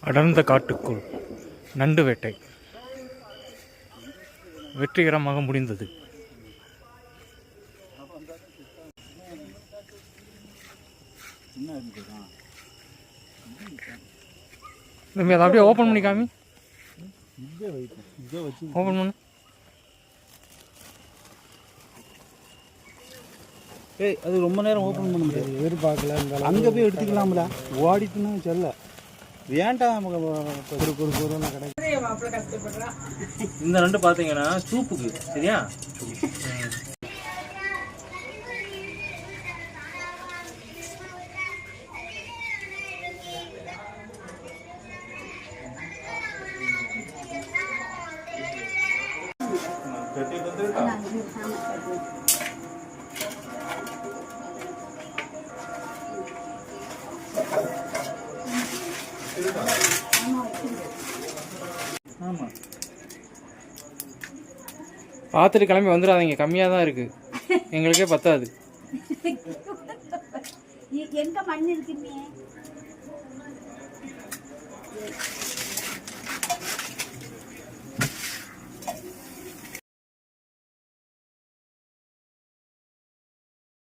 அடர்ந்த காட்டுக்குள் நண்டு வேட்டை வெற்றிகரமாக முடிந்தது. அதை அப்படியே ஓப்பன் பண்ணி காமி. ஓப்பன் பண்ணு. ஏய், அது ரொம்ப நேரம் ஓப்பன் பண்ண முடியாது. எதிர்பார்க்கல. அங்கே போய் எடுத்துக்கலாம்ல. ஓடிட்டுன்னா சொல்ல வேண்டாம். இந்த ரெண்டு பார்த்தீங்கன்னா சூப்புக்கு சரியா. பார்த்துட்டு கிளம்பி வந்துடாதீங்க, கம்மியாக தான் இருக்கு, எங்களுக்கே பத்தாது. எங்க மண் இருக்குன்னு